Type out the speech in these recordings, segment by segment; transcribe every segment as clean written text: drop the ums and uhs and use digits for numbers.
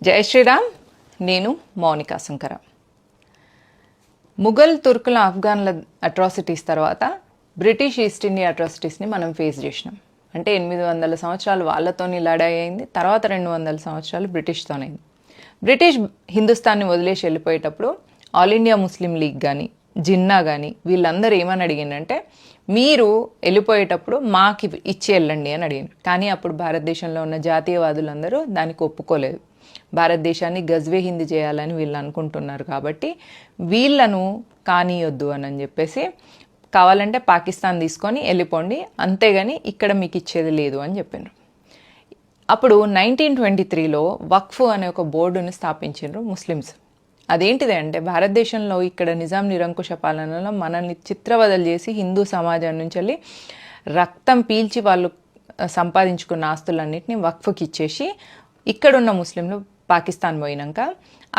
జై శ్రీరామ్. నేను మౌనికా శంకర. ముఘల్ తుర్కుల ఆఫ్ఘన్ల అట్రాసిటీస్ తర్వాత బ్రిటిష్ ఈస్ట్ ఇండియా అట్రాసిటీస్ని మనం ఫేస్ చేసినాం. అంటే 800 సంవత్సరాలు వాళ్ళతోని లడాయి అయింది, తర్వాత 200 సంవత్సరాలు బ్రిటిష్తోనైంది. బ్రిటిష్ హిందుస్థాన్ని వదిలేసి వెళ్ళిపోయేటప్పుడు ఆల్ ఇండియా ముస్లిం లీగ్ కానీ జిన్నా కానీ వీళ్ళందరూ ఏమని అడిగిందంటే, మీరు వెళ్ళిపోయేటప్పుడు మాకు ఇచ్చి వెళ్ళండి అని అడిగారు. కానీ అప్పుడు భారతదేశంలో ఉన్న జాతీయవాదులందరూ దానికి ఒప్పుకోలేదు. భారతదేశాన్ని గజ్వే హిందీ చేయాలని వీళ్ళు అనుకుంటున్నారు కాబట్టి వీళ్ళను కానీయొద్దు అని చెప్పేసి, కావాలంటే పాకిస్తాన్ తీసుకొని వెళ్ళిపోండి, అంతేగాని ఇక్కడ మీకు ఇచ్చేది లేదు అని చెప్పారు. అప్పుడు 1923లో వక్ఫ్ అనే ఒక బోర్డును స్థాపించారు ముస్లిమ్స్. అదేంటిది అంటే, భారతదేశంలో ఇక్కడ నిజాం నిరంకుశ పాలనలో మనల్ని చిత్రవదలు చేసి హిందూ సమాజం నుంచి వెళ్ళి రక్తం పీల్చి వాళ్ళు సంపాదించుకున్న ఆస్తులన్నింటినీ వక్ఫ్కి ఇచ్చేసి, ఇక్కడున్న ముస్లింలు పాకిస్తాన్ పోయినాక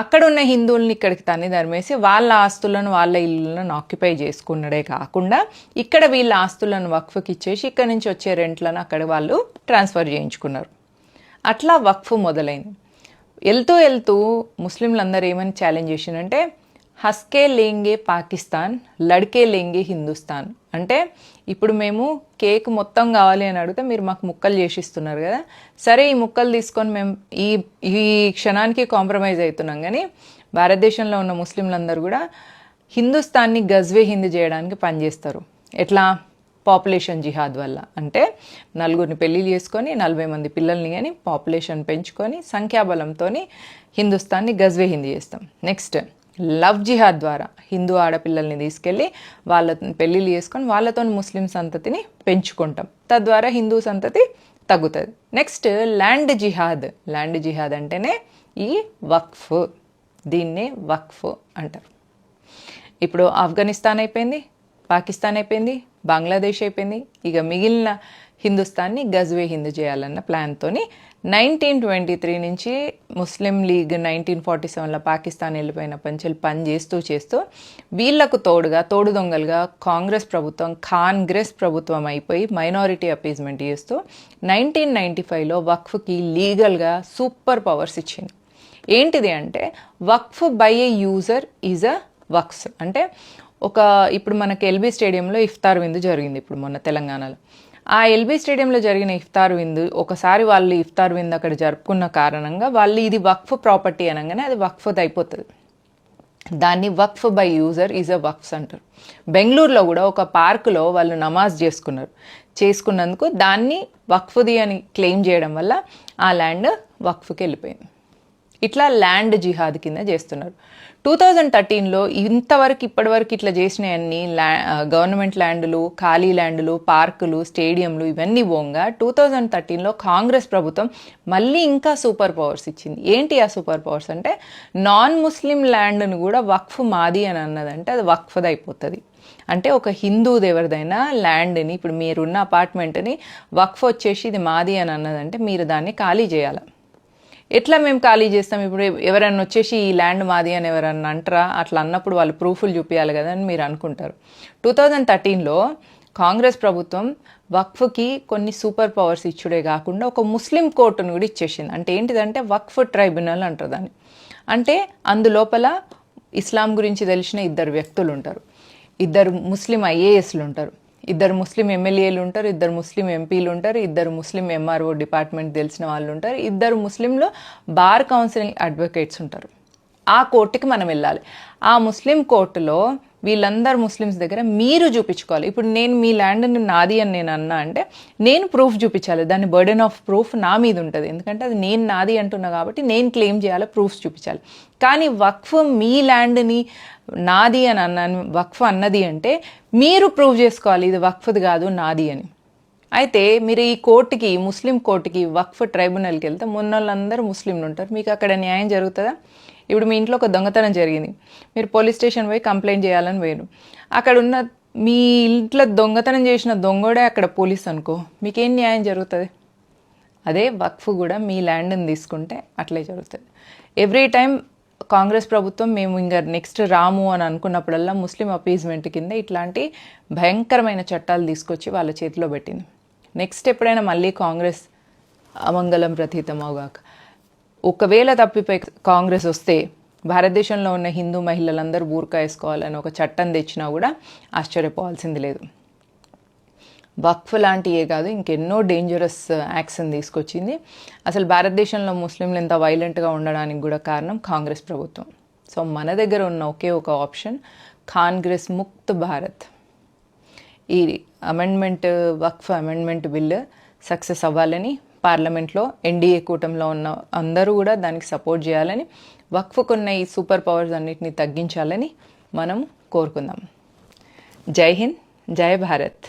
అక్కడున్న హిందువుల్ని ఇక్కడికి తన్ని ధర్మేసి వాళ్ళ ఆస్తులను వాళ్ళ ఇళ్ళను ఆక్యుపై చేసుకున్నడే కాకుండా ఇక్కడ వీళ్ళ ఆస్తులను వక్ఫ్కి ఇచ్చేసి ఇక్కడ నుంచి వచ్చే రెంట్లను అక్కడ వాళ్ళు ట్రాన్స్ఫర్ చేయించుకున్నారు. అట్లా వక్ఫ్ మొదలైంది. వెళ్తూ వెళ్తూ ముస్లింలందరూ ఏమని ఛాలెంజ్ చేసిందంటే, హస్కే లేంగే పాకిస్తాన్, లడ్కే లేంగే హిందుస్థాన్. అంటే ఇప్పుడు మేము కేక్ మొత్తం కావాలి అని అడిగితే మీరు మాకు ముక్కలు చేసిస్తున్నారు కదా, సరే ఈ ముక్కలు తీసుకొని మేము ఈ క్షణానికి కాంప్రమైజ్ అవుతున్నాం, కానీ భారతదేశంలో ఉన్న ముస్లింలందరూ కూడా హిందుస్థాన్ని గజ్వే హిందీ చేయడానికి పనిచేస్తారు. ఎట్లా? పాపులేషన్ జిహాద్ వల్ల. అంటే 4 పెళ్ళిళ్ళు చేసుకొని 40 మంది పిల్లల్ని కానీ పాపులేషన్ పెంచుకొని సంఖ్యాబలంతో హిందుస్థాన్ని గజ్వే హిందీ చేస్తాం. నెక్స్ట్ లవ్ జిహాద్ ద్వారా హిందూ ఆడపిల్లల్ని తీసుకెళ్ళి వాళ్ళ పెళ్ళిళ్ళు చేసుకొని వాళ్ళతో ముస్లిం సంతతిని పెంచుకుంటాం, తద్వారా హిందూ సంతతి తగ్గుతుంది. నెక్స్ట్ ల్యాండ్ జిహాద్. ల్యాండ్ జిహాద్ అంటేనే ఈ వక్ఫ్, దీన్నే వక్ఫ్ అంటారు. ఇప్పుడు ఆఫ్ఘనిస్తాన్ అయిపోయింది, పాకిస్తాన్ అయిపోయింది, బంగ్లాదేశ్ అయిపోయింది, ఇక మిగిలిన హిందుస్థాన్ని గజ్వే హిందూ చేయాలన్న ప్లాన్తో 1923 నుంచి ముస్లిం లీగ్ 1947లో పాకిస్తాన్ వెళ్ళిపోయిన పంచెలు పని చేస్తూ వీళ్లకు తోడు దొంగలుగా కాంగ్రెస్ ప్రభుత్వం కాంగ్రెస్ ప్రభుత్వం అయిపోయి మైనారిటీ అపీజ్మెంట్ చేస్తూ 1995లో వక్ఫ్కి లీగల్గా సూపర్ పవర్స్ ఇచ్చింది. ఏంటిది అంటే, waqf by a user is a waqf. అంటే ఇప్పుడు మనకి ఎల్బీ స్టేడియంలో ఇఫ్తార్ విందు జరిగింది ఇప్పుడు మొన్న తెలంగాణలో. ఆ ఎల్బీ స్టేడియంలో జరిగిన ఇఫ్తార్ విందు, ఒకసారి వాళ్ళు ఇఫ్తార్ విందు అక్కడ జరుపుకున్న కారణంగా వాళ్ళు ఇది వక్ఫ్ ప్రాపర్టీ అనగానే అది వక్ఫ్ అయిపోతుంది. దాన్ని వక్ఫ్ బై యూజర్ ఈజ్ అ వక్ఫ్స్ అంటారు. బెంగళూరులో కూడా ఒక పార్కులో వాళ్ళు నమాజ్ చేసుకున్నందుకు దాన్ని వక్ఫ్ది అని క్లెయిమ్ చేయడం వల్ల ఆ ల్యాండ్ వక్ఫ్కి వెళ్ళిపోయింది. ఇట్లా ల్యాండ్ జిహాద్ కింద చేస్తున్నారు. 2013లో ఇప్పటివరకు ఇట్లా చేసినవన్నీ గవర్నమెంట్ ల్యాండ్లు, ఖాళీ ల్యాండ్లు, పార్కులు, స్టేడియంలు ఇవన్నీ పోగా 2013లో కాంగ్రెస్ ప్రభుత్వం మళ్ళీ ఇంకా సూపర్ పవర్స్ ఇచ్చింది. ఏంటి ఆ సూపర్ పవర్స్ అంటే, నాన్ ముస్లిం ల్యాండ్ను కూడా వక్ఫ్ మాది అని అన్నదంటే అది వక్ఫ్ది అయిపోతుంది. అంటే ఒక హిందూది ఎవరిదైనా ల్యాండ్ని, ఇప్పుడు మీరున్న అపార్ట్మెంట్ని వక్ఫ్ వచ్చేసి ఇది మాది అని అన్నదంటే మీరు దాన్ని ఖాళీ చేయాలి. ఎట్లా మేము ఖాళీ చేస్తాం? ఇప్పుడు ఎవరన్నా వచ్చేసి ఈ ల్యాండ్ మాది అని ఎవరన్నా అంటారా? అట్లా అన్నప్పుడు వాళ్ళు ప్రూఫ్లు చూపించాలి కదా అని మీరు అనుకుంటారు. 2013లో కాంగ్రెస్ ప్రభుత్వం వక్ఫ్కి కొన్ని సూపర్ పవర్స్ ఇచ్చుడే కాకుండా ఒక ముస్లిం కోర్టును కూడా ఇచ్చేసింది. అంటే ఏంటిదంటే వక్ఫ్ ట్రైబ్యునల్ అంటారు దాన్ని. అంటే అందులోపల ఇస్లాం గురించి తెలిసిన 2 వ్యక్తులు ఉంటారు, 2 ముస్లిం ఐఏఎస్లు ఉంటారు, 2 ముస్లిం ఎమ్మెల్యేలు ఉంటారు, 2 ముస్లిం ఎంపీలు ఉంటారు, 2 ముస్లిం ఎంఆర్ఓ డిపార్ట్మెంట్ తెలిసిన వాళ్ళు ఉంటారు, 2 ముస్లింలు బార్ కౌన్సిలింగ్ అడ్వకేట్స్ ఉంటారు. ఆ కోర్టుకి మనం వెళ్ళాలి. ఆ ముస్లిం కోర్టులో వీళ్ళందరూ ముస్లిమ్స్ దగ్గర మీరు చూపించుకోవాలి. ఇప్పుడు నేను మీ ల్యాండ్ని నాది అని నేను అన్నా అంటే నేను ప్రూఫ్ చూపించాలి. దాని బర్డెన్ ఆఫ్ ప్రూఫ్ నా మీద ఉంటుంది, ఎందుకంటే అది నేను నాది అంటున్నా కాబట్టి నేను క్లెయిమ్ చేయాలి, ప్రూఫ్స్ చూపించాలి. కానీ వక్ఫ్ మీ ల్యాండ్ని నాది అని అన్నాను, వక్ఫ్ అన్నది అంటే మీరు ప్రూవ్ చేసుకోవాలి ఇది వక్ఫ్ది కాదు నాది అని. అయితే మీరు ఈ కోర్టుకి, ముస్లిం కోర్టుకి, వక్ఫ్ ట్రైబ్యునల్కి వెళ్తే మొన్నోళ్ళందరూ ముస్లింలు ఉంటారు, మీకు అక్కడ న్యాయం జరుగుతుందా? ఇప్పుడు మీ ఇంట్లో ఒక దొంగతనం జరిగింది, మీరు పోలీస్ స్టేషన్ పోయి కంప్లైంట్ చేయాలని పోయారు. అక్కడ ఉన్న మీ ఇంట్లో దొంగతనం చేసిన దొంగోడే అక్కడ పోలీస్ అనుకో, మీకేం న్యాయం జరుగుతుంది? అదే వక్ఫ్ కూడా మీ ల్యాండ్ని తీసుకుంటే అట్లే జరుగుతుంది. ఎవ్రీ టైం కాంగ్రెస్ ప్రభుత్వం మేము ఇంకా నెక్స్ట్ రాము అని అనుకున్నప్పుడల్లా ముస్లిం అపీజ్మెంట్ కింద ఇట్లాంటి భయంకరమైన చట్టాలు తీసుకొచ్చి వాళ్ళ చేతిలో పెట్టింది. నెక్స్ట్ ఎప్పుడైనా మళ్ళీ కాంగ్రెస్ అమంగళం ప్రతీతమవుగాక ఒకవేళ తప్పిపోయి కాంగ్రెస్ వస్తే భారతదేశంలో ఉన్న హిందూ మహిళలందరూ బూర్కా వేసుకోవాలని ఒక చట్టం తెచ్చినా కూడా ఆశ్చర్యపోవాల్సింది లేదు. వక్ఫ్ లాంటివే కాదు, ఇంకెన్నో డేంజరస్ యాక్షన్ తీసుకొచ్చింది. అసలు భారతదేశంలో ముస్లింలు ఎంత వైలెంట్గా ఉండడానికి కూడా కారణం కాంగ్రెస్ ప్రభుత్వం. సో మన దగ్గర ఉన్న ఒకే ఒక ఆప్షన్ కాంగ్రెస్ ముక్త్ భారత్. ఈ అమెండ్మెంట్, వక్ఫ్ అమెండ్మెంట్ బిల్ సక్సెస్ అవ్వాలని పార్లమెంట్లో ఎన్డీఏ కూటమిలో ఉన్న అందరూ కూడా దానికి సపోర్ట్ చేయాలని, వక్ఫ్కున్న ఈ సూపర్ పవర్స్ అన్నిటిని తగ్గించాలని మనం కోరుకుందాం. జై హింద్, జై భారత్.